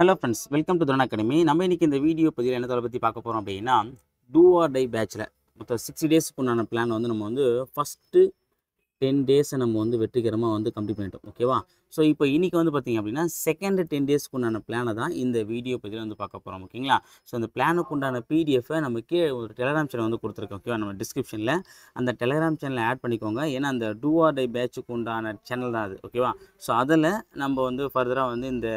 Hello friends, welcome to துரன் academy. நம்ம இன்னைக்கு இந்த வீடியோ பதிவில் என்ன பற்றி பார்க்க போகிறோம் அப்படின்னா, டூ ஆர் டை பேட்சில் மொத்தம் 60 டேஸ்க்கு உண்டான பிளான் வந்து நம்ம வந்து ஃபஸ்ட்டு 10 டேஸை நம்ம வந்து வெற்றிகரமாக வந்து கம்ப்ளீட் பண்ணிட்டோம். ஓகேவா? ஸோ இப்போ இன்றைக்கி வந்து பார்த்திங்க அப்படின்னா செகண்ட் 10 டேஸ்க்கு உண்டான பிளானை தான் இந்த வீடியோ பதிவில் வந்து பார்க்க போகிறோம். ஓகேங்களா? ஸோ அந்த பிளானுக்கு உண்டான பிடிஎஃபை நம்ம கீழே ஒரு டெலகிராம் சேனல் வந்து கொடுத்துருக்கோம். ஓகேவா? நம்ம டிஸ்கிரிப்ஷனில் அந்த டெலகிராம் சேனலை ஆட் பண்ணிக்கோங்க. ஏன்னா அந்த டூ ஆர் டை பேட்சுக்கு உண்டான சேனல் தான் அது. ஓகேவா? ஸோ அதில் நம்ம வந்து ஃபர்தராக வந்து இந்த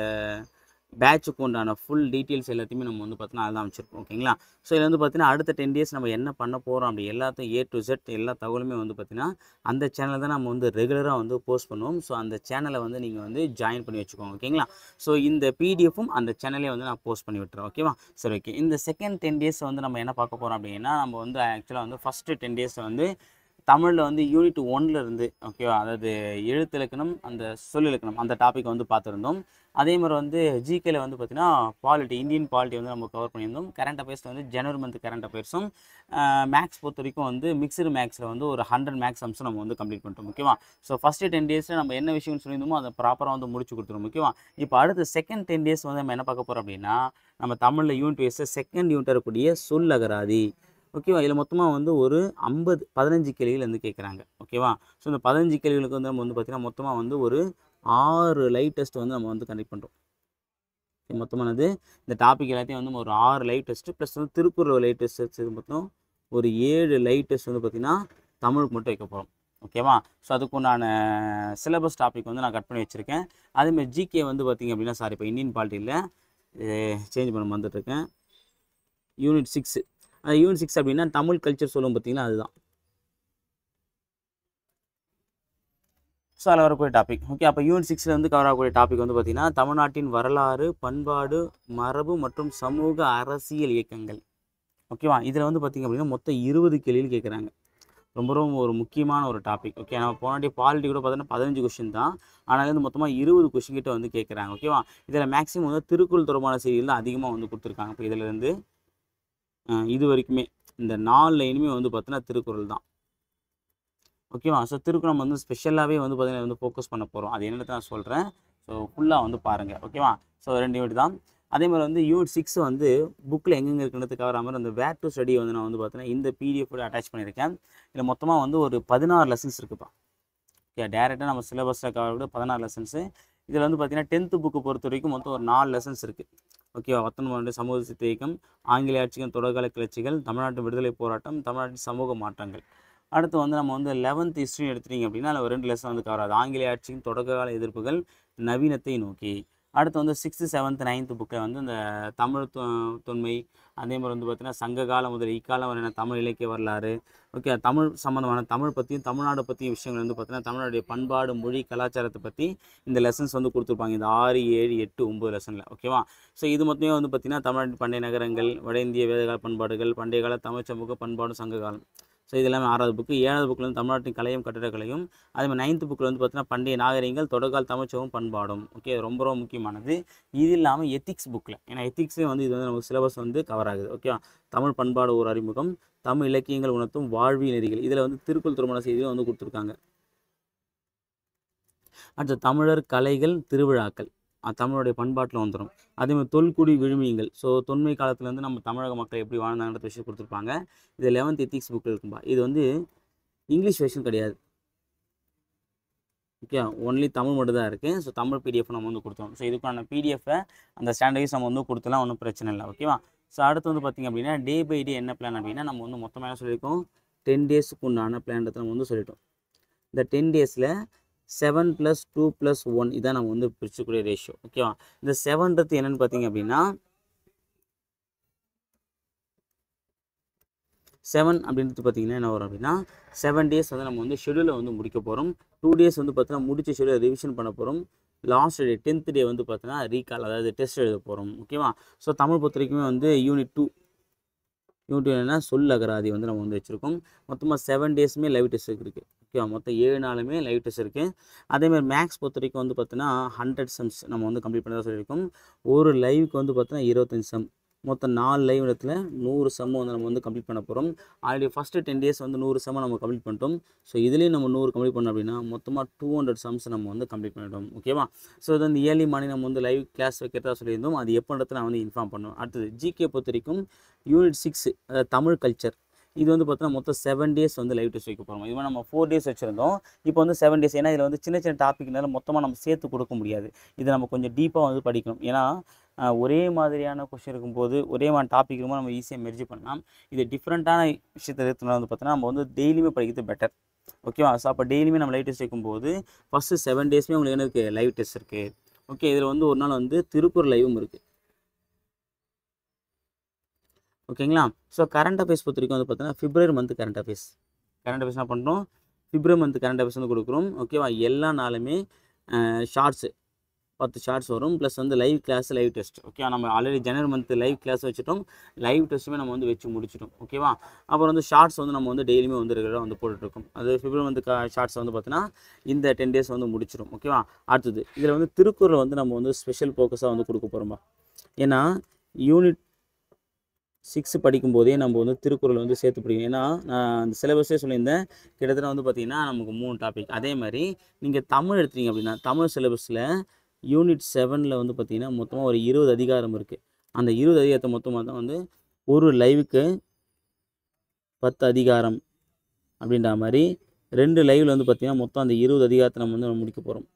பேட்சுக்கு உண்டான ஃபுல் டீட்டெயில்ஸ் எல்லாத்தையுமே நம்ம வந்து பார்த்தீங்கன்னா அதுதான் வச்சுருக்கோம். ஓகேங்களா? ஸோ இதில் வந்து பார்த்தீங்கன்னா அடுத்த 10 டேஸ் நம்ம என்ன பண்ண போகிறோம் அப்படி எல்லாத்தையும் ஏ டு Z எல்லா தகவலுமே வந்து பார்த்தீங்கன்னா அந்த சேனல் தான் நம்ம வந்து ரெகுலராக வந்து போஸ்ட் பண்ணுவோம். ஸோ அந்த சேனலை வந்து நீங்கள் வந்து ஜாயின் பண்ணி வச்சுக்கோங்க. ஓகேங்களா? ஸோ இந்த பிடிஎஃப்பும் அந்த சேனலே வந்து நான் போஸ்ட் பண்ணி விட்டுறேன். ஓகேவா? சரி, ஓகே. இந்த செகண்ட் 10 டேஸ் வந்து நம்ம என்ன பார்க்க போகிறோம் அப்படின்னா, நம்ம வந்து ஆக்சுவலாக வந்து ஃபஸ்ட்டு 10 டேஸை வந்து தமிழில் வந்து யூனிட் 1 இருந்து ஓகேவா, அதாவது எழுத்திலக்கணம் அந்த சொல்லிலக்கணம் அந்த டாபிக் வந்து பார்த்துருந்தோம். அதே மாதிரி வந்து ஜிகேல வந்து பார்த்திங்கன்னா பாலிட்டி, இந்தியன் பாலிட்டி வந்து நம்ம கவர் பண்ணியிருந்தோம். கரண்ட் அஃபேர்ஸ் வந்து ஜனவரி மந்த் கரண்ட் அஃபேர்ஸும் மேக்ஸ் பொறுத்த வரைக்கும் வந்து மிக்சடு மேக்ஸில் வந்து ஒரு 100 மேக்ஸ் அம்சம் நம்ம வந்து கம்ப்ளீட் பண்ணிட்டோம். ஓகேவா? ஸோ ஃபஸ்ட்டு 10 டேஸில் நம்ம என்ன விஷயம்னு சொல்லியிருந்தோமோ அதை ப்ராப்பராக வந்து முடிச்சு கொடுத்துருவோம். ஓகேவா? இப்போ அடுத்த செகண்ட் 10 டேஸ் வந்து நம்ம என்ன பார்க்க போகிறோம் அப்படின்னா, நம்ம தமிழில் யூனிட் வைஸில் செகண்ட் யூனிட் இருக்கக்கூடிய சொல்லகராதி. ஓகேவா? இதில் மொத்தமாக வந்து ஒரு 15 கேள்விகள் வந்து கேட்குறாங்க. ஓகேவா? ஸோ இந்த 15 கேள்விகளுக்கு வந்து நம்ம வந்து பார்த்திங்கன்னா மொத்தமாக வந்து ஒரு 6 லைவ் டெஸ்ட் வந்து நம்ம வந்து கண்டக்ட் பண்ணுறோம். மொத்தமானது இந்த டாபிக் எல்லாத்தையும் வந்து ஒரு 6 லைவ் டெஸ்ட்டு ப்ளஸ் வந்து திருக்குறள் லைவ் டெஸ்ட் மொத்தம் ஒரு 7 லைவ் டெஸ்ட் வந்து பார்த்திங்கன்னா தமிழுக்கு மட்டும் வைக்க போகிறோம். ஓகேவா? ஸோ அதுக்குண்டான சிலபஸ் டாபிக் வந்து நான் கட் பண்ணி வச்சுருக்கேன். அதேமாதிரி ஜிகே வந்து பார்த்திங்க அப்படின்னா, சாரி இப்போ இந்தியன் பாலிட்டியில் சேஞ்ச் பண்ண வந்துட்டுருக்கேன். யூனிட் 6 யூனிட் 6 அப்படின்னா தமிழ் கல்ச்சர் சொல்லுவோம் பார்த்தீங்கன்னா அதுதான். ஸோ அதில் வரக்கூடிய டாபிக். ஓகே, அப்போ யூனிட் 6 வந்து கவர் ஆகக்கூடிய டாபிக் வந்து பார்த்திங்கன்னா தமிழ்நாட்டின் வரலாறு, பண்பாடு, மரபு மற்றும் சமூக அரசியல் இயக்கங்கள். ஓகேவா? இதில் வந்து பார்த்திங்க அப்படின்னா மொத்தம் 20 கேள்விகள் கேட்குறாங்க. ரொம்ப ரொம்ப ஒரு முக்கியமான ஒரு டாபிக். ஓகே, நம்ம போனாட்டி பாலிட்டி கூட பார்த்தீங்கன்னா 15 கொஸ்டின் தான். ஆனால் வந்து மொத்தமாக 20 கொஸ்டின் கிட்ட வந்து கேட்குறாங்க. ஓகேவா? இதில் மேக்ஸிமம் வந்து திருக்குறள் தொடர்பான செய்திகள் தான் அதிகமாக வந்து கொடுத்துருக்காங்க. இப்போ இதில் இருந்து இது வரைக்குமே இந்த 4 லைனுமே வந்து பார்த்தீங்கன்னா திருக்குறள் தான். ஓகேவா? ஸோ திருக்குறள் நம்ம வந்து ஸ்பெஷலாகவே வந்து பார்த்தீங்கன்னா வந்து ஃபோக்கஸ் பண்ண போகிறோம். அது என்னத்தை நான் சொல்கிறேன். ஸோ ஃபுல்லாக வந்து பாருங்கள். ஓகேவா? ஸோ 2 யூனிட் தான். அதே மாதிரி வந்து யூனிட் 6 வந்து புக்கில் எங்கெங்கே இருக்குன்றதுக்கு கவர் ஆகாமல் அந்த வேர் டு ஸ்டடி வந்து நான் வந்து பார்த்தீங்கன்னா இந்த பிடிஎஃப் அட்டாச் பண்ணியிருக்கேன். இதில் மொத்தமாக வந்து ஒரு 16 லெசன்ஸ் இருக்குப்பா. ஓகே, டேரெக்டாக நம்ம சிலபஸில் கவர் விட 16 லெசன்ஸு. இதில் வந்து பார்த்தீங்கன்னா 10th புக்கு பொறுத்த வரைக்கும் மொத்தம் ஒரு 4 லெசன்ஸ் இருக்குது. ஓகேவா? 19 சமூக சித்த இயக்கம், ஆங்கில ஆட்சியின் தொடர்கால கிளர்ச்சிகள், தமிழ்நாட்டு விடுதலை போராட்டம், தமிழ்நாட்டின் சமூக மாற்றங்கள். அடுத்து வந்து நம்ம வந்து 11th ஹிஸ்ட்ரி எடுத்துட்டிங்க அப்படின்னா அதில் ஒரு 2 லெசன் வந்து கவர் ஆகுது. ஆங்கில ஆட்சியின் தொடக்ககால எதிர்ப்புகள், நவீனத்தை நோக்கி. அடுத்து வந்து 6th 7th 9th புக்கில் வந்து இந்த தமிழ் தொன்மை, அதே மாதிரி வந்து பார்த்திங்கன்னா சங்ககாலம் முதல் இக்காலம் வரையான தமிழ் இலக்கிய வரலாறு. ஓகே, தமிழ் சம்மந்தமான தமிழ் பற்றியும் தமிழ்நாடு பற்றியும் விஷயங்கள் வந்து பார்த்திங்கன்னா தமிழ்நாடுடைய பண்பாடு, மொழி, கலாச்சாரத்தை பற்றி இந்த லெசன்ஸ் வந்து கொடுத்துருப்பாங்க. இந்த 6, 7, 8, 9 லெசனில். ஓகேவா? ஸோ இது மொத்தமே வந்து பார்த்திங்கன்னா தமிழ்நாட்டின் பண்டைய நகரங்கள், வட இந்திய வேதகால பண்பாடுகள், பண்டைய கால தமிழ் சமூக பண்பாடும் சங்ககாலம். ஸோ இது எல்லாமே 6வது புக்கு. 7வது புக்கில் வந்து தமிழ்நாட்டின் கலையும் கட்டிடக்கலையும். அதேமாதிரி 9th புக்கில் வந்து பார்த்திங்கன்னா பண்டைய நாகரிகங்கள், தொடர்கால தமிழ்ச்சவும் பண்பாடும். ஓகே, ரொம்ப ரொம்ப முக்கியமானது. இது இல்லாமல் எத்திக்ஸ் புக்கில், ஏன்னா எத்திக்ஸே வந்து இது வந்து நமக்கு சிலபஸ் வந்து கவர் ஆகுது. ஓகேவா? தமிழ் பண்பாடு ஒரு அறிமுகம், தமிழ் இலக்கியங்கள் உணர்த்தும் வாழ்வியல் நெறிகள். இதில் வந்து திருக்குறள் தொடர்பான செய்தியும் வந்து கொடுத்துருக்காங்க. அடுத்து தமிழர் கலைகள், திருவிழாக்கள் தமிழுடைய பண்பாட்டில் வந்துடும். அதேமாதிரி தொல்குடி விழுமியங்கள். ஸோ தொன்மை காலத்துலேருந்து நம்ம தமிழக மக்கள் எப்படி வாழ்ந்தாங்கன்ற விஷயம் கொடுத்துருப்பாங்க. இது 11th எத்திக்ஸ் புக்கில் இருக்கும்பா. இது வந்து இங்கிலீஷ் வெர்ஷன் கிடையாது. ஓகே, ஒன்லி தமிழ் மட்டும் தான் இருக்குது. ஸோ தமிழ் பிடிஎஃப் நம்ம வந்து கொடுத்தோம். ஸோ இதுக்கான பிடிஎஃபை அந்த ஸ்டாண்டர்டைஸ் நம்ம வந்து கொடுத்துலாம் ஒன்றும் பிரச்சனை இல்லை. ஓகேவா? ஸோ அடுத்து வந்து பார்த்திங்க அப்படின்னா டே பை டே என்ன பிளான் அப்படின்னா நம்ம வந்து மொத்தமாக என்ன சொல்லியிருக்கோம், 10 டேஸுக்கு உண்டான பிளான்றதை நம்ம வந்து சொல்லிட்டோம். இந்த 10 டேஸில் 7 + 2 + 1 இதான் நம்ம வந்து பிரிச்சுக்கூடிய ரேஷியோ. ஓகேவா? இந்த 7ன்றது என்னென்னு பார்த்தீங்க அப்படின்னா 7 அப்படின்றது பார்த்திங்கன்னா என்ன வரும் அப்படின்னா 7 டேஸ் வந்து நம்ம வந்து ஷெடியூலை வந்து முடிக்க போகிறோம். 2 டேஸ் வந்து பார்த்தீங்கன்னா முடிச்ச ஷெடியூலை ரிவிஷன் பண்ண போகிறோம். லாஸ்ட் டே 10th டே வந்து பார்த்தீங்கன்னா ரீகால், அதாவது டெஸ்ட் எழுத போகிறோம். ஓகேவா? ஸோ தமிழ் பொறுத்த வரைக்குமே வந்து யூனிட் 2 என்னென்னா சொல்லகராதி வந்து நம்ம வந்து வச்சுருக்கோம். மொத்தமாக 7 டேஸுமே லைவ் டெஸ்ட் இருக்குது. ஓகேவா? மொத்தம் 7 நாளுமே லைவ் டெஸ்ட் இருக்குது. அதேமாதிரி மேக்ஸ் பொறுத்த வரைக்கும் வந்து பார்த்தீங்கன்னா 100 சம்ஸ் நம்ம வந்து கம்ப்ளீட் பண்ணதாக சொல்லியிருக்கோம். ஒரு லைவுக்கு வந்து பார்த்தீங்கன்னா 25 சம். மொத்தம் 4 லைவ் இடத்துல 100 சம் வந்து நம்ம வந்து கம்ப்ளீட் பண்ண போகிறோம். ஆல்ரெடி ஃபஸ்ட்டு 10 டேஸ் வந்து 100 சம் நம்ம கம்ப்ளீட் பண்ணிட்டோம். ஸோ இதுலேயும் நம்ம 100 கம்ப்ளீட் பண்ணோம் அப்படின்னா மொத்தமாக 200 சம்ஸ் நம்ம வந்து கம்ப்ளீட் பண்ணிட்டோம். ஓகேவா? ஸோ இது வந்து ஏர்லி மார்னிங் நம்ம வந்து லைவ் கிளாஸ் வைக்கிறதா சொல்லியிருந்தோம். அது எப்போன்றது நான் வந்து இன்ஃபார்ம் பண்ணுவேன். அடுத்தது ஜிகே பொறுத்த வரைக்கும் யூனிட் 6 அதாவது தமிழ் கல்ச்சர். இது வந்து பார்த்தீங்கன்னா மொத்தம் 7 டேஸ் வந்து லைவ் டெஸ்ட் வைக்க போகிறோம். இது நம்ம 4 டேஸ் வச்சுருந்தோம். இப்போ வந்து 7 டேஸ். ஏன்னா இதில் வந்து சின்ன சின்ன டாப்பிக்னால மொத்தமாக நம்ம சேர்த்து கொடுக்க முடியாது. இதை நம்ம கொஞ்சம் டீப்பாக வந்து படிக்கணும். ஏன்னா ஒரே மாதிரியான கொஷின் இருக்கும்போது ஒரே மாதிரி டாபிக் இருக்கும்போது நம்ம ஈஸியாக மெர்ஜ் பண்ணலாம். இது டிஃப்ரெண்ட்டான விஷயத்தை எடுத்துனா வந்து பார்த்தீங்கன்னா நம்ம வந்து டெய்லியுமே படிக்கிறது பெட்டர். ஓகேவா? ஸோ அப்போ டெய்லியுமே நம்ம லைவ் டெஸ்ட் வைக்கும்போது ஃபஸ்ட்டு 7 டேஸ்மே உங்களுக்கு என்ன இருக்குது? லைவ் டெஸ்ட் இருக்குது. ஓகே, இதில் வந்து ஒரு நாள் வந்து திருக்குறள் லைவும் இருக்குது. ஓகேங்களா? ஸோ கரண்ட் அஃபேர்ஸ் பொறுத்த வரைக்கும் வந்து பார்த்தீங்கன்னா பிப்ரவரி மந்த் கரண்ட் அஃபேர்ஸ் என்ன பண்ணுறோம்? பிப்ரவரி மந்த் கரண்ட் அஃபேர்ஸ் வந்து கொடுக்குறோம். ஓகேவா? எல்லா நாளுமே ஷார்ட்ஸு 10 ஷார்ட்ஸ் வரும். ப்ளஸ் வந்து live class, live test. Okay, நம்ம already January month live class வச்சுட்டோம். லைவ் டெஸ்ட்டுமே நம்ம வந்து வச்சு முடிச்சிட்டோம். ஓகேவா? அப்புறம் வந்து ஷார்ட்ஸ் வந்து நம்ம வந்து டெய்லியுமே வந்து ரெகுலராக வந்து போட்டுட்ருக்கோம். அது பிப்ரவரி மந்த் ஷார்ட்ஸ் வந்து பார்த்தீங்கன்னா இந்த 10 டேஸ் வந்து முடிச்சிடும். ஓகேவா? அடுத்தது இதில் வந்து திருக்குறள் வந்து நம்ம வந்து ஸ்பெஷல் ஃபோக்கஸாக வந்து கொடுக்க போகிறோம்பா. ஏன்னா யூனிட் 6 படிக்கும்போதே நம்ம வந்து திருக்குறள் வந்து சேர்த்து படிக்கணும். ஏன்னா நான் அந்த சிலபஸே சொல்லியிருந்தேன். கிட்டத்தட்ட வந்து பார்த்திங்கன்னா நமக்கு 3 டாபிக். அதே மாதிரி நீங்கள் தமிழ் எடுத்தீங்க அப்படின்னா தமிழ் சிலபஸில் யூனிட் 7ல் வந்து பார்த்திங்கன்னா மொத்தமாக ஒரு 20 அதிகாரம் இருக்குது. அந்த 20 அதிகாரத்தை மொத்தமாக தான் வந்து ஒரு லைவுக்கு 10 அதிகாரம் அப்படின்ற மாதிரி 2 லைவில் வந்து பார்த்திங்கன்னா மொத்தம் அந்த 20 அதிகாரத்தை நம்ம வந்து முடிக்க போகிறோம்.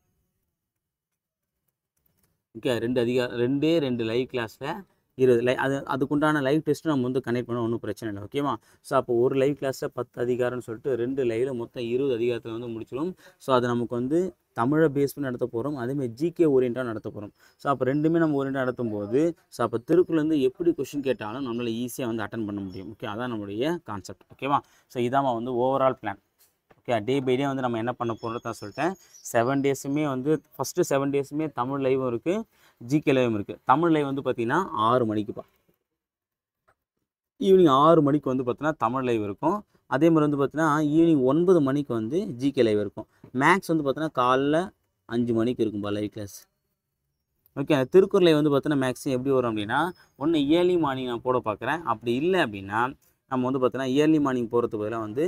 ஓகே, 2 லைவ் கிளாஸில் 20 அதுக்குண்டான லைவ் டெஸ்ட்டு நம்ம வந்து கனெக்ட் பண்ண ஒன்றும் பிரச்சனை இல்லை. ஓகேவா? ஸோ அப்போ ஒரு லைவ் கிளாஸில் 10 அதிகாரம்னு சொல்லிட்டு 2 லைவில் மொத்தம் 20 அதிகாரத்தில் வந்து முடிச்சிடும். ஸோ அது நமக்கு வந்து தமிழை பேஸ் பண்ணி நடத்த போகிறோம். அதேமாதிரி ஜிகே ஓரியண்டாக நடத்த போகிறோம். ஸோ அப்போ ரெண்டுமே நம்ம ஓரியண்டாக நடத்தும் போது ஸோ அப்போ திருக்குறள்லேருந்து எப்படி கொஷின் கேட்டாலும் நம்மளால் ஈஸியாக வந்து அட்டன் பண்ண முடியும். ஓகே, அதான் நம்மளுடைய கான்செப்ட். ஓகேவா? ஸோ இதான் வந்து overall plan. Okay, day by day வந்து நம்ம என்ன பண்ண போகிறோம் தான் சொல்லிட்டேன். 7 டேஸுமே வந்து ஃபஸ்ட்டு 7 டேஸுமே தமிழ் லைவும் இருக்குது, ஜிகே லைவும் இருக்குது. தமிழ் லைவ் வந்து பார்த்திங்கன்னா 6 மணிக்குப்பா. ஈவினிங் 6 மணிக்கு வந்து பார்த்தீங்கன்னா தமிழ் லைவ் இருக்கும். அதே மாதிரி வந்து பார்த்தீங்கன்னா ஈவினிங் 9 மணிக்கு வந்து ஜிகே லைவ் இருக்கும். மேக்ஸ் வந்து பார்த்தீங்கன்னா காலைல 5 மணிக்கு இருக்கும்பா லைவ் கிளாஸ். ஓகே, அந்த திருக்குறள் லைவ் வந்து பார்த்தீங்கன்னா மேக்ஸிமம் எப்படி வரும் அப்படின்னா ஒன்று இயர்லி மார்னிங் நான் போட பார்க்குறேன். அப்படி இல்லை அப்படின்னா நம்ம வந்து பார்த்தீங்கன்னா இயர்லி மார்னிங் போகிறதுக்கு பதிலாக வந்து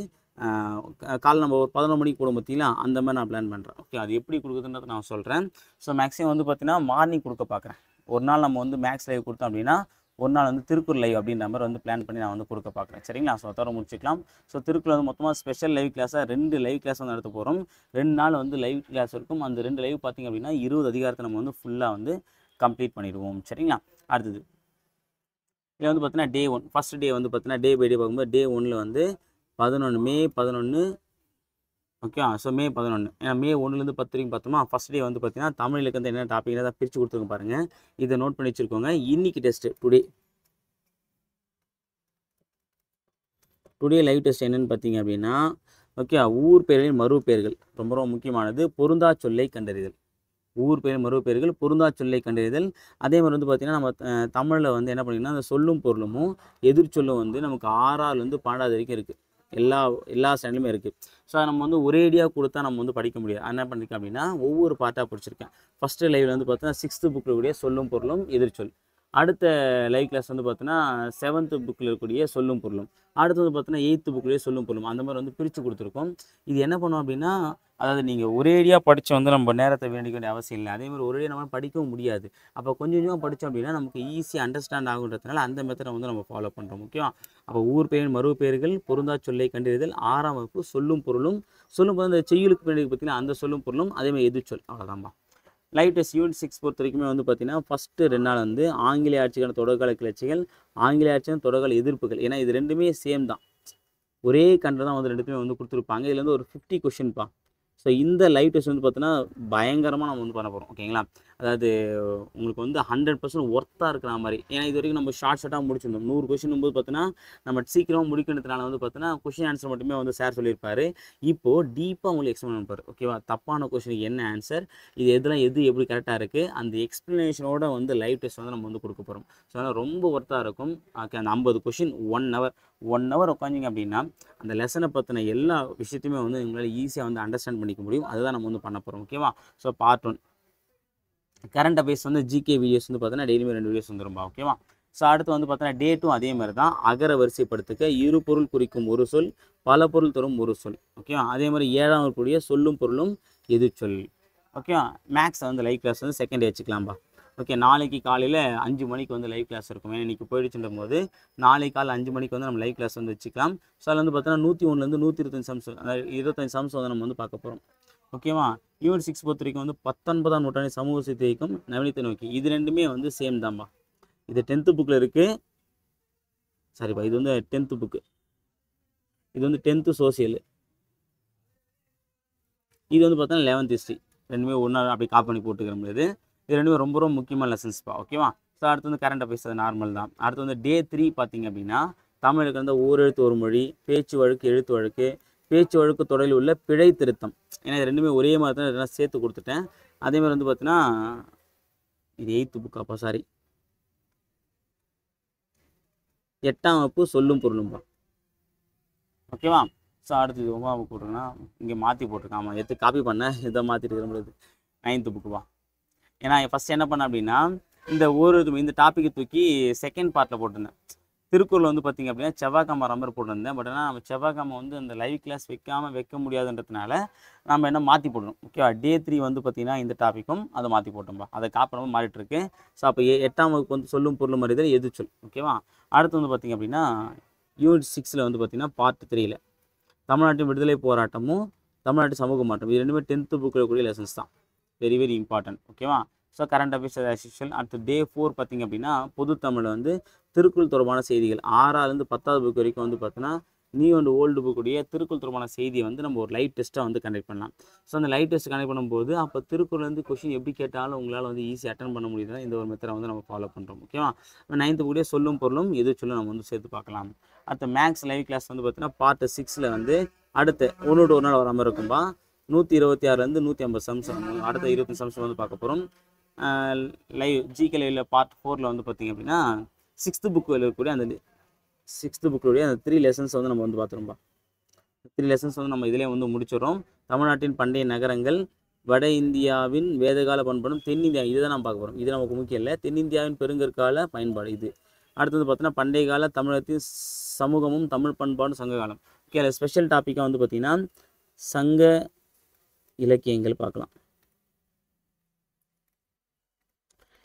காலைல நம்ம ஒரு 11 மணிக்கு போட பார்த்தீங்களா, அந்த மாதிரி நான் பிளான் பண்ணுறேன். ஓகே, அது எப்படி கொடுக்குதுன்றது நான் சொல்கிறேன். ஸோ மேக்ஸிமம் வந்து பார்த்தீங்கன்னா மார்னிங் கொடுக்க பார்க்குறேன். ஒரு நாள் நம்ம வந்து மேக்ஸ் லைவ் கொடுத்தோம் அப்படின்னா ஒரு நாள் வந்து திருக்குறள் லைவ் அப்படின்ற மாதிரி வந்து பிளான் பண்ணி நான் வந்து கொடுக்க பார்க்குறேன். சரிங்களா? ஸோ அதோட முடிச்சுக்கலாம். ஸோ திருக்குறள் வந்து மொத்தமாக ஸ்பெஷல் லைவ் கிளாஸாக 2 லைவ் கிளாஸ் வந்து நடத்த போகிறோம். 2 நாள் வந்து லைவ் கிளாஸ் இருக்கும். அந்த 2 லைவ் பார்த்திங்க அப்படின்னா 20 அதிகாரத்தை நம்ம வந்து ஃபுல்லாக வந்து கம்ப்ளீட் பண்ணிடுவோம். சரிங்களா? அடுத்தது இதில் வந்து பார்த்தீங்கன்னா டே 1 ஃபஸ்ட் டே வந்து பார்த்தீங்கன்னா டே பை டே பார்க்கும்போது டே 1ல் வந்து 11 மே 11. ஓகே, ஸோ மே 11 ஏன்னா மே 1லேருந்து 10 வரைக்கும் பார்த்தோமா. ஃபஸ்ட் டே வந்து பார்த்தீங்கன்னா தமிழ் இலக்கணத்தை என்ன டாபிக் தான் பிரித்து கொடுத்துருங்க பாருங்கள். இதை நோட் பண்ணி வச்சுருக்கோங்க. இன்றைக்கி டெஸ்ட்டு டுடே லைவ் டெஸ்ட் என்னென்னு பார்த்தீங்க அப்படின்னா ஓகே, ஊர் பெயர்களின் மறு பெயர்கள் ரொம்ப ரொம்ப முக்கியமானது. பொருந்தா சொல்லை கண்டறிதல். ஊர் பெயர் மறு பெயர்கள், பொருந்தா சொல்லை கண்டறிதல். அதே மாதிரி வந்து பார்த்திங்கன்னா நம்ம தமிழில் வந்து என்ன பண்ணிங்கன்னா அந்த சொல்லும் பொருளும் எதிர்ச்சொல்லும் வந்து நமக்கு 6ஆவதுலேருந்து 12வது வரைக்கும் இருக்குது. எல்லா ஸ்டாண்ட்லையுமே இருக்குது. ஸோ அதை நம்ம வந்து ஒரேடியாக கொடுத்தா நம்ம வந்து படிக்க முடியாது. என்ன பண்ணியிருக்கேன் அப்படின்னா ஒவ்வொரு பார்ட்டாக படிச்சிருக்கேன். ஃபஸ்ட்டு லைவில் வந்து பார்த்தீங்கன்னா 6th புக்கில் கூடிய சொல்லும் பொருளும் எதிர்ச்சொல். அடுத்த லைவ் கிளாஸ் வந்து பார்த்தீங்கன்னா 7th புக்கில் இருக்கக்கூடிய சொல்லும் பொருளும். அடுத்து வந்து பார்த்தீங்கன்னா 8th புக்கிலேயே சொல்லும் பொருளும். அந்த மாதிரி வந்து பிரித்து கொடுத்துருக்கோம். இது என்ன பண்ணுவோம் அப்படின்னா அதாவது நீங்கள் ஒரேடியாக படித்து வந்து நம்ம நேரத்தை வேண்டிக்க வேண்டிய அவசியம் இல்லை. அதேமாதிரி ஒரேடியாக நம்ம படிக்கவும் முடியாது. அப்போ கொஞ்சம் கொஞ்சமாக படித்தோம் அப்படின்னா நமக்கு ஈஸியாக அண்டர்ஸ்டாண்ட் ஆகுன்றதுனால அந்த மெத்தடை வந்து நம்ம ஃபாலோ பண்ணுறோம். முக்கியம் அப்போ ஊர் பெயர் மறு பெயர்கள், பொருந்தா சொல்லை கண்டறிதல், 6ஆம் வகுப்பு சொல்லும் பொருளும் போது அந்த செய்யுளுக்கு வேண்டியது பார்த்தீங்கன்னா அந்த சொல்லும் பொருளும் அதேமாதிரி எதிர்ச்சொல். அவ்வளோதான்பா. லைவ் டெஸ்ட் யூனிட் 6 பொறுத்த வரைக்குமே வந்து பார்த்தீங்கன்னா ஃபஸ்ட்டு 2 நாள் வந்து ஆங்கிலேய ஆட்சிக்கான தொடர்கால கிளர்ச்சிகள், ஆங்கிலேய ஆட்சியான தொடர்கால எதிர்ப்புகள். ஏன்னா இது ரெண்டுமே சேம் தான், ஒரே கண்டை தான் வந்து ரெண்டுத்துமே வந்து கொடுத்துருப்பாங்க. இதில் வந்து ஒரு 50 கொஷின்ப்பா. ஸோ இந்த லைவ் டெஸ்ட் வந்து பார்த்தீங்கன்னா பயங்கரமாக நம்ம வந்து பண்ண போகிறோம். ஓகேங்களா? அதாவது உங்களுக்கு வந்து 100% ஒர்த்தாக இருக்கிற மாதிரி. ஏன்னா இது வரைக்கும் நம்ம ஷார்ட்டாக முடிச்சிருந்தோம். 100 கொஷின் போது பார்த்தீங்கன்னா நம்ம சீக்கிரமாக முடிக்கிறதுனால வந்து பார்த்தீங்கன்னா கொஷின் ஆன்சர் மட்டுமே வந்து சார் சொல்லியிருப்பார். இப்போது டீப்பாக உங்களுக்கு எக்ஸ்பிளைன் பண்ணிப்பார். ஓகேவா? தப்பான கொஷினுக்கு என்ன ஆன்சர், இது எது எப்படி கரெக்டாக இருக்குது, அந்த எக்ஸ்ப்ளனேஷனோட வந்து லைவ் டெஸ்ட் வந்து நம்ம வந்து கொடுக்க போகிறோம். ஸோ அதனால் ரொம்ப ஒர்த்தாக இருக்கும். ஓகே, அந்த 50 கொஷின் 1 ஹவர் உட்காந்திங்க அப்படின்னா அந்த லெசனை பற்றின எல்லா விஷயத்தையுமே வந்து உங்களால் ஈஸியாக வந்து அண்டர்ஸ்டாண்ட் பண்ணிக்க முடியும். அதுதான் நம்ம வந்து பண்ண போகிறோம். ஓகேவா? ஸோ பார்ட் 1 கரண்ட் அஃபேர்ஸ் வந்து ஜிகே வீடியோஸ் வந்து பார்த்தீங்கன்னா டெய்லியுமே 2 வீடியோஸ் வந்துரும்பா. ஓகேவா? ஸோ அடுத்து வந்து பார்த்தீங்கன்னா டே 2 அதே மாதிரி தான். அகர வரிசைப்படுத்துக, இரு பொருள் குறிக்கும் ஒரு சொல், பல பொருள் தரும் ஒரு சொல். ஓகேவா? அதே மாதிரி 7ஆம் வகுப்புடைய சொல்லும் பொருளும் எது சொல். ஓகேவா? மேக்ஸ் வந்து லைவ் கிளாஸ் வந்து செகண்ட் டே வச்சுக்கலாம்பா. ஓகே, நாளைக்கு காலையில் 5 மணிக்கு வந்து லைவ் கிளாஸ் இருக்கும். ஏன்னா இன்றைக்கி போயிடுச்சுன்ற போது நாளைக்கு காலை 5 மணிக்கு வந்து நம்ம லைவ் கிளாஸ் வந்து வச்சுக்கலாம். ஸோ அதில் வந்து பார்த்தீங்கன்னா 101லேருந்து 125 சம்ஸ், அதாவது 25 சம்ஸ் வந்து நம்ம வந்து பார்க்க போகிறோம். ஓகேவா? யூனிட் 6 பொறுத்த வரைக்கும் வந்து 19ஆம் நூற்றாண்டின் சமூக சீர்திருத்த இயக்கம், நவீனத்தை நோக்கி. இது ரெண்டுமே வந்து சேம் தான்பா. இது 10th புக்கில் இருக்குது. சாரிப்பா, இது வந்து 10th புக்கு. இது வந்து 10th சோசியல். இது வந்து பார்த்தீங்கன்னா 11th ஹிஸ்ட்ரி. ரெண்டுமே ஒன்றா அப்படி காப்பி பண்ணி போட்டுக்கிற முடியாது. இது ரெண்டுமே ரொம்ப ரொம்ப முக்கியமான லெசன்ஸ்ப்பா. ஓகேவா? ஸோ அடுத்து வந்து கரண்ட் அஃபேர்ஸ், அது நார்மல் தான். அடுத்து வந்து டே 3 பார்த்தீங்க அப்படின்னா தமிழுக்கு வந்து ஓரெழுத்து ஒரு மொழி, பேச்சு வழக்கு, எழுத்து வழக்கு, பேச்சு வழக்கு தொடரில் உள்ள பிழை திருத்தம். ஏன்னா இது ரெண்டுமே ஒரே மாதிரி தான், இதெல்லாம் சேர்த்து கொடுத்துட்டேன். அதே மாதிரி வந்து பார்த்தீங்கன்னா இது 8th புக்காப்பா, சாரி 8ஆம் வகுப்பு சொல்லும் பொருளும்பா. ஓகேவா? ஸோ அடுத்து இது 9ஆம் புக் போட்டிருக்கேன்னா இங்கே மாற்றி போட்டிருக்கேன். ஆமாம், எடுத்து காப்பி பண்ணேன், இதை மாற்றிட்டு இருக்கிறது 9th புக்குப்பா. ஏன்னா ஃபஸ்ட் என்ன பண்ணேன் அப்படின்னா இந்த இந்த டாப்பிக்கை தூக்கி செகண்ட் பார்ட்டில் போட்டிருந்தேன். திருக்குறள் வந்து பார்த்திங்க அப்படின்னா செவ்வாய்க்கிழமை மாதிரி போட்டிருந்தேன். பட் ஆனால் நம்ம செவ்வாய்க்கிழமை வந்து அந்த லைவ் கிளாஸ் வைக்க முடியாதுன்றதுனால நம்ம என்ன மாற்றி போடணும். ஓகேவா? டே 3 வந்து பார்த்திங்கன்னா இந்த டாப்பிக்கும் அதை மாற்றி போட்டோம்பா. அதை காப்பி மாறிட்டு இருக்கு. ஸோ அப்போ 8ஆம் வகுப்பு வந்து சொல்லும் பொருளும் அறிதல் எது சொல். ஓகேவா? அடுத்து வந்து பார்த்திங்க அப்படின்னா யூனிட் 6ல் வந்து பார்த்திங்கன்னா பார்ட் 3ல் தமிழ்நாட்டின் விடுதலை போராட்டமும் தமிழ்நாட்டு சமூக மாற்றம், இது ரெண்டுமே 10th புக்கில் கூடிய லெசன்ஸ் தான். Very very important. ஓகேவா? So current affairs as usual. அடுத்து டே 4 பார்த்திங்க அப்படின்னா பொது தமிழில் வந்து திருக்குறள் தொடர்பான செய்திகள் 6ஆலேருந்து 10வது புக் வரைக்கும் வந்து பார்த்தீங்கன்னா நியூ அண்ட் ஓல்டு புக்குடைய திருக்குறள் தொடர்பான செய்தியை வந்து நம்ம ஒரு லைவ் டெஸ்ட்டாக வந்து கண்டக்ட் பண்ணலாம். ஸோ அந்த லைவ் டெஸ்ட் கண்டக்ட் பண்ணும்போது அப்போ திருக்குறள் வந்து கொஷின் எப்படி கேட்டாலும் உங்களால் வந்து ஈஸியாக அட்டன் பண்ண முடியுதுன்னா இந்த ஒரு மெத்தடை வந்து நம்ம ஃபாலோ பண்ணுறோம். ஓகேவா? 9th புக்குடைய சொல்லும் பொருளும் எது சொல்லும் நம்ம வந்து சேர்த்து பார்க்கலாம். அடுத்த மேக்ஸ் லைவ் கிளாஸ் வந்து பார்த்தீங்கன்னா பார்ட் 6ல் வந்து அடுத்து ஒன்றோடு ஒரு நாள் வர மாதிரி இருக்கும்பா. 126லேருந்து 150 சம்ஸ், அடுத்த 20 சம்ஸ் வந்து பார்க்க போகிறோம். லைவ் ஜிகே லைவில் பார்ட் 4ல் வந்து பார்த்திங்க அப்படின்னா 6th புக்கு இருக்கக்கூடிய அந்த 6th புக்குடைய அந்த 3 லெசன்ஸ் வந்து நம்ம வந்து பார்த்துருப்போம். 3 லெசன்ஸ் வந்து நம்ம இதிலே வந்து முடிச்சிடறோம். தமிழ்நாட்டின் பண்டைய நகரங்கள், வட இந்தியாவின் வேதகால பண்பாடும், தென்னிந்தியா, இதுதான் நம்ம பார்க்க போகிறோம். இது நமக்கு முக்கியம் இல்லை. தென்னிந்தியாவின் பெருங்கற்கால பயன்பாடு இது. அடுத்தது பார்த்தீங்கன்னா பண்டைய கால தமிழகத்தின் சமூகமும் தமிழ் பண்பாடும் சங்ககாலம். ஓகே, அதில் ஸ்பெஷல் டாப்பிக்காக வந்து பார்த்திங்கன்னா சங்க இலக்கியங்கள் பார்க்கலாம்.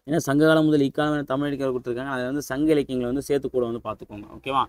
ஏன்னா சங்ககாலம் முதல் இக்காலம் தமிழ் இலக்கியங்கள் கொடுத்துருக்காங்க. அதில் வந்து சங்க இலக்கியங்களை வந்து சேர்த்து கூட வந்து பார்த்துக்கோங்க. ஓகேவா?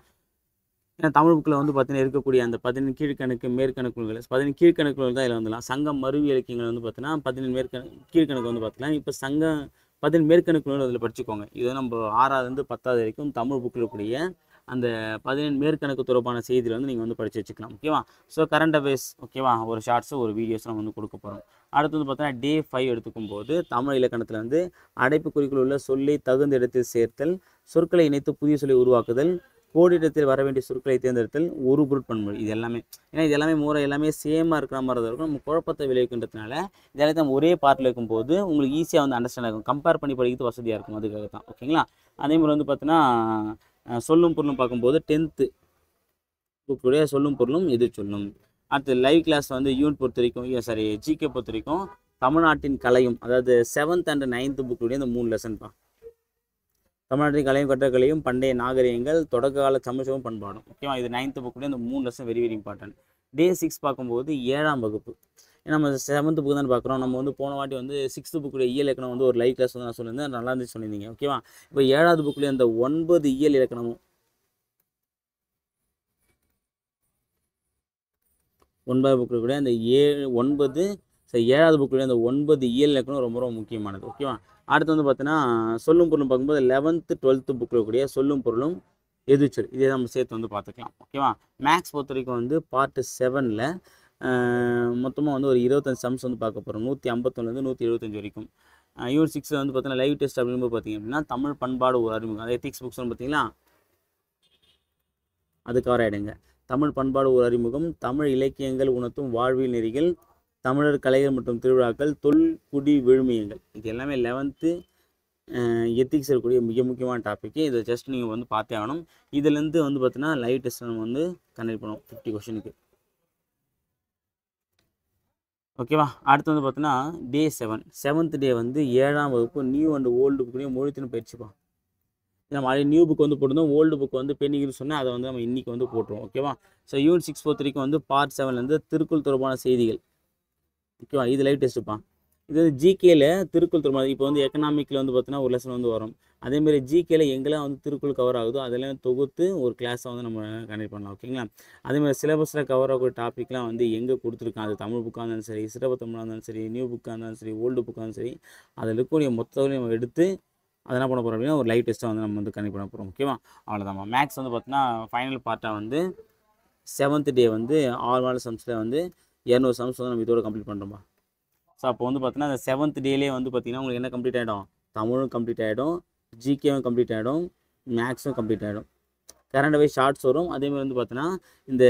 ஏன்னா தமிழ் புக்கில் வந்து பார்த்தீங்கன்னா இருக்கக்கூடிய அந்த 17 கீழ்கணக்கு மேற்கணக்கு நூல்கள், 17 கீழ்கணக்கு நூல்கள் தான் இதில் வந்துடலாம். சங்கம் மருவி இலக்கியங்கள் வந்து பார்த்தீங்கன்னா 17 கீழ்கணக்கு வந்து பார்த்துக்கலாம். இப்போ சங்கம் 17 மேற்கணக்கு நூல் அதில் படிச்சுக்கோங்க. இது நம்ம 6ஆவதுலேருந்து 10வது வரைக்கும் தமிழ் புக்கில் இருக்கக்கூடிய அந்த 17 மேற்கணக்கு தொடர்பான செய்தியில் வந்து நீங்கள் வந்து படித்து வச்சுக்கலாம். ஓகேவா? ஸோ கரண்ட் அஃபேர்ஸ், ஓகேவா, ஒரு ஷார்ட்ஸு ஒரு வீடியோஸ் நம்ம வந்து கொடுக்க போகிறோம். அடுத்து வந்து பார்த்தீங்கன்னா டே 5 எடுத்துக்கும் போது தமிழ் இலக்கணத்தில் வந்து அடைப்புக்குறிக்குள் உள்ள சொல்லை தகுந்த இடத்தில் சேர்த்தல், சொற்களை இணைத்து புதிய சொல்லை உருவாக்குதல், கோடிடத்தில் வர வேண்டிய சொற்களை தேர்ந்தெடுத்தல், ஒரு பொருட்பன்மொழி, இது எல்லாமே. ஏன்னா இது எல்லாமே எல்லாமே சேமாக இருக்கிற மாதிரி தான் இருக்கும். நம்ம குழப்பத்தை விளைவிக்கின்றதுனால இதெல்லாம் நம்ம ஒரே பார்ட்டில் இருக்கும்போது உங்களுக்கு ஈஸியாக வந்து அண்டர்ஸ்டாண்ட் ஆகும். கம்பேர் பண்ணி படிக்கிறது வசதியாக இருக்கும். அதுக்காக தான். ஓகேங்களா? அதே மாதிரி வந்து பார்த்தீங்கன்னா சொல்லும் பொருளும் பார்க்கும்போது 10th புக்குடைய சொல்லும் பொருளும் எது சொல்லும். அடுத்து லைவ் கிளாஸ் வந்து யூனிட் பொறுத்த வரைக்கும், ஜிகே பொறுத்த வரைக்கும் தமிழ்நாட்டின் கலையும், அதாவது 7th and 9th புக்குடைய இந்த 3 லெசன்ப்பா. தமிழ்நாட்டின் கலையும் கட்டக்கலையும், பண்டைய நாகரிகங்கள், தொடக்க கால சமூகம் பண்பாடும். ஓகேவா? இது 9th புக்குடைய இந்த 3 லெசன் வெரி வெரி இம்பார்ட்டன்ட். டே 6 பார்க்கும்போது 7ஆம் வகுப்பு. ஏன்னா நம்ம 7th புக்கு தான் பார்க்குறோம். நம்ம வந்து போன வாட்டி வந்து 6th புக்குடைய இயல் இலக்கணம் வந்து ஒரு லைவ் கிளாஸ் வந்து நான் சொல்லியிருந்தேன், நல்லா இருந்துச்சு சொல்லியிருந்தீங்க. ஓகேவா? இப்போ 7வது புக்குடைய அந்த 9 இயல் இலக்கணமும் 9வது புக்கில் கூட அந்த 7வது புக்கில் அந்த 9 இயல் இலக்கணம் ரொம்ப ரொம்ப முக்கியமானது. ஓகேவா? அடுத்து வந்து பார்த்தீங்கன்னா சொல்லும் பொருளும் பார்க்கும்போது 11th 12th புக்கில் கூடிய சொல்லும் பொருளும் எதுச்சொல், இதே நம்ம சேர்த்து வந்து பார்த்துக்கலாம். ஓகேவா? மேக்ஸ் பொறுத்த வரைக்கும் வந்து பார்ட் 7ல் மொத்தமாக வந்து ஒரு 25 சம்ஸ் வந்து பார்க்க போகிறோம். 151லேருந்து 175 வரைக்கும். யூனிட் 6 வந்து பார்த்தீங்கன்னா லைவ் டெஸ்ட் அப்படிங்கும்போது பார்த்திங்க அப்படின்னா தமிழ் பண்பாடு ஒரு அறிமுகம், அது எத்திக்ஸ் புக்ஸ் வந்து பார்த்தீங்களா, அது கவர் ஆகிடுங்க. தமிழ் பண்பாடு ஒரு அறிமுகம், தமிழ் இலக்கியங்கள் உணர்த்தும் வாழ்வியல் நெறிகள், தமிழர் கலைகள் மற்றும் திருவிழாக்கள், தொல்குடி விழுமியங்கள், இது எல்லாமே 11th எத்திக்ஸ் இருக்கக்கூடிய மிக முக்கியமான டாப்பிக்கு. இதை ஜஸ்ட் நீங்கள் வந்து பார்த்தே ஆகணும். இதுலேருந்து வந்து பார்த்தீங்கன்னா லைவ் டெஸ்ட் நம்ம வந்து கண்டக்ட் பண்ணுவோம் 50 கொஷனுக்கு. ஓகேவா? அடுத்து வந்து பார்த்தீங்கன்னா டே 7th டே வந்து 7ஆம் வகுப்பு நியூ அண்ட் ஓல்டு புக்குடைய மொழித்திறன் பயிற்சிப்பா. நம்ம ஆல்ரெடி நியூ புக் வந்து போட்டிருந்தோம், ஓல்டு புக் வந்து பெண்டிங்னு சொன்னால் அதை வந்து நம்ம இன்றைக்கி வந்து போட்டுருவோம். ஓகேவா? ஸோ யூனிட் 6 பொறுத்தவரைக்கும் வந்து பார்ட் 7லேருந்து திருக்குறள் தொடர்பான செய்திகள். ஓகேவா? இது லைவ் டெஸ்ட்டுப்பா. இது வந்து ஜிகேல திருக்குறள் தொடர்பான இப்போ வந்து எக்கனாமிக்கில் வந்து பார்த்தீங்கன்னா ஒரு லெசன் வந்து வரும். அதேமாதிரி ஜிகேல எங்கெல்லாம் வந்து திருக்குறள் கவர் ஆகுதோ அதெல்லாம் தொகுத்து ஒரு கிளாஸை வந்து நம்ம கண்டக்ட் பண்ணலாம். ஓகேங்களா? அதேமாதிரி சிலபஸில் கவர் ஆகக்கூடிய டாப்பிக்லாம் வந்து எங்கே கொடுத்துருக்கான், அது தமிழ் புக்காக இருந்தாலும் சரி, சிறப்பு தமிழாக இருந்தாலும் சரி, நியூ புக்காக இருந்தாலும் சரி, ஓல்டு புக்காக இருந்தாலும் சரி, அதில் இருக்கக்கூடிய மொத்தத்தையும் நம்ம எடுத்து அதை என்ன பண்ண போகிறோம் அப்படின்னா ஒரு லைவ் டெஸ்ட்டாக வந்து நம்ம வந்து கண்டக்ட் பண்ண போகிறோம். ஓகேவா? அவ்வளோதாம்மா. மேக்ஸ் வந்து பார்த்தீங்கன்னா ஃபைனல் பார்ட்டாக வந்து 7th டே வந்து 6 மாடல் சம்ஸில் வந்து 200 சம்ஸ் வந்து நம்ம இதோட கம்ப்ளீட் பண்ணுறோம்ப்பா. ஸோ அப்போ வந்து பார்த்தீங்கன்னா அந்த 7th டேலே வந்து பார்த்தீங்கன்னா உங்களுக்கு என்ன கம்ப்ளீட் ஆகிடும், தமிழும் கம்ப்ளீட் ஆகிடும், ஜிகேவும் கம்ப்ளீட் ஆகிடும், மேக்ஸும் கம்ப்ளீட் ஆகிடும், கரண்ட் அஃபேர்ஸ் ஷார்ட்ஸ் வரும். அதேமாதிரி வந்து பார்த்தீங்கன்னா இந்த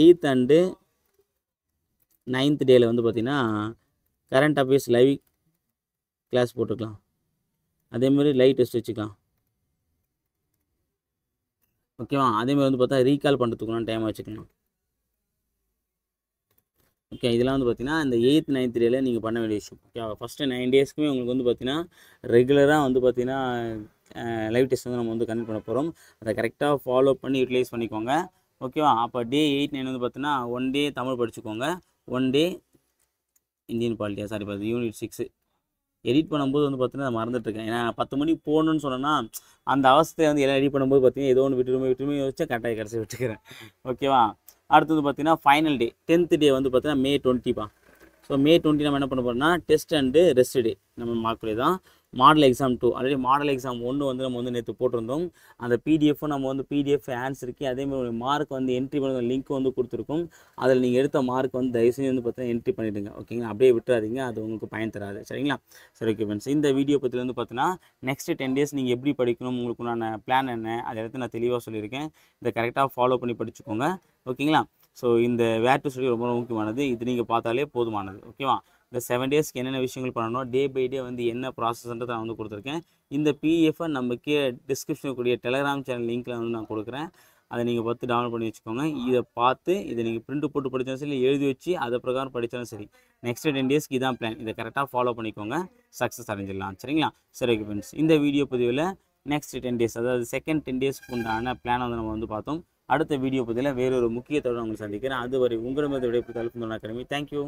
8th அண்டு 9th டேயில் வந்து பார்த்தீங்கன்னா கரண்ட் அஃபேர்ஸ் லைவ் கிளாஸ் போட்டுக்கலாம், அதேமாதிரி லைவ் டெஸ்ட் வச்சுக்கலாம். ஓகேவா? அதேமாதிரி வந்து பார்த்தா ரீகால் பண்ணுறதுக்குலாம் டைம் வச்சுக்கலாம். ஓகே, இதெல்லாம் வந்து பார்த்தீங்கன்னா இந்த 8th 9th டேல நீங்கள் பண்ண வேண்டிய விஷயம். ஓகே, ஃபஸ்ட்டு 9 டேஸ்க்குமே உங்களுக்கு வந்து பார்த்தீங்கன்னா ரெகுலராக வந்து பார்த்தீங்கன்னா லைவ் டெஸ்ட் வந்து நம்ம வந்து கண்டக்ட் பண்ண போகிறோம். அதை கரெக்டாக ஃபாலோ பண்ணி யூட்டிலைஸ் பண்ணிக்கோங்க. ஓகேவா? அப்போ டே 8 9 வந்து பார்த்தீங்கன்னா 1 டே தமிழ் படிச்சுக்கோங்க, 1 டே இந்தியன் பாலிட்டியா, சாரி பார்த்து யூனிட் 6 எடிட் பண்ணும்போது வந்து பார்த்தீங்கன்னா மறந்துட்டுருக்கேன். ஏன்னா 10 மணிக்கு போகணுன்னு சொன்னேன்னா அந்த அவஸ்தையை வந்து எல்லாம் எடிட் பண்ணும்போது பார்த்தீங்கன்னா ஏதோ ஒன்று விட்டுருமே யோசிச்சா கரெக்டாக கடைசி விட்டுக்கிறேன். ஓகேவா? அடுத்தது பார்த்தீங்கன்னா ஃபைனல் டே 10th டே வந்து பார்த்தீங்கன்னா May 20 ஸோ May 20 நம்ம என்ன பண்ண போகிறோம்னா டெஸ்ட் அண்டு ரெஸ்ட் டே நம்ம மார்க்லேயே தான். Model exam 2 already model exam 1 வந்து நம்ம வந்து நேற்று போட்டிருந்தோம். அந்த பிடிஎஃப்பும் நம்ம வந்து பிடிஎஃப் ஆன்சருக்கு அதேமாதிரி மார்க் வந்து என்ட்ரி பண்ண லிங்க் வந்து கொடுத்துருக்கோம். அதில் நீங்கள் எடுத்த மார்க் வந்து தயவுசெய்து வந்து பார்த்தீங்கன்னா என்ட்ரி பண்ணிவிடுங்க. ஓகேங்களா? அப்படியே விட்டுறாதீங்க, அது உங்களுக்கு பயன் தராது. சரிங்களா? சரி, ஓகே ஃப்ரெண்ட்ஸ், இந்த வீடியோ பற்றி வந்து பார்த்தீங்கன்னா நெக்ஸ்ட்டு 10 டேஸ் நீங்கள் எப்படி படிக்கணும், உங்களுக்கு உண்டான பிளான் என்ன, அதை எடுத்து நான் தெளிவாக சொல்லியிருக்கேன். இதை கரெக்டாக ஃபாலோ பண்ணி படிச்சுக்கோங்க. ஓகேங்களா? ஸோ இந்த வேர் டு ஸ்டடி ரொம்ப முக்கியமானது. இது நீங்கள் பார்த்தாலே போதுமானது. ஓகேவா? இந்த 7 டேஸ்க்கு என்னென்ன விஷயங்கள் பண்ணணும், டே பை டே வந்து என்ன ப்ராசஸ்ன்றதை நான் வந்து கொடுத்துருக்கேன். இந்த பிடிஎஃபை நம்ம டிஸ்கிரிப்ஷனில் கூடிய டெலகிராம் சேனல் லிங்க்கில் வந்து நான் கொடுக்குறேன். அதை நீங்கள் பார்த்து டவுன்லோட் பண்ணி வச்சுக்கோங்க. இதை பார்த்து இதை நீங்கள் பிரிண்ட் போட்டு படித்தாலும் சரி, எழுதி வச்சு அதை பிரகாரம் படித்தாலும் சரி, நெக்ஸ்ட் 10 டேஸ்க்கு இதான் பிளான். இதை கரெக்டாக ஃபாலோ பண்ணிக்கோங்க, சக்ஸஸ் அடைஞ்சிடலாம். சரிங்களா? சரி, ஓகே ஃப்ரெண்ட்ஸ், இந்த வீடியோ பதிவில் நெக்ஸ்ட் 10 டேஸ் அதாவது செகண்ட் 10 டேஸ்க்கு உண்டான பிளானை வந்து நம்ம வந்து பார்த்தோம். அடுத்த வீடியோ பதிவில் வேறொரு முக்கியத்தோடு உங்களை சந்திக்கிறேன். அதுவரை உங்களிடமிருந்து விடைபெறுவது அல்ஃபுந்தன் அகாடமி. தேங்க்யூ.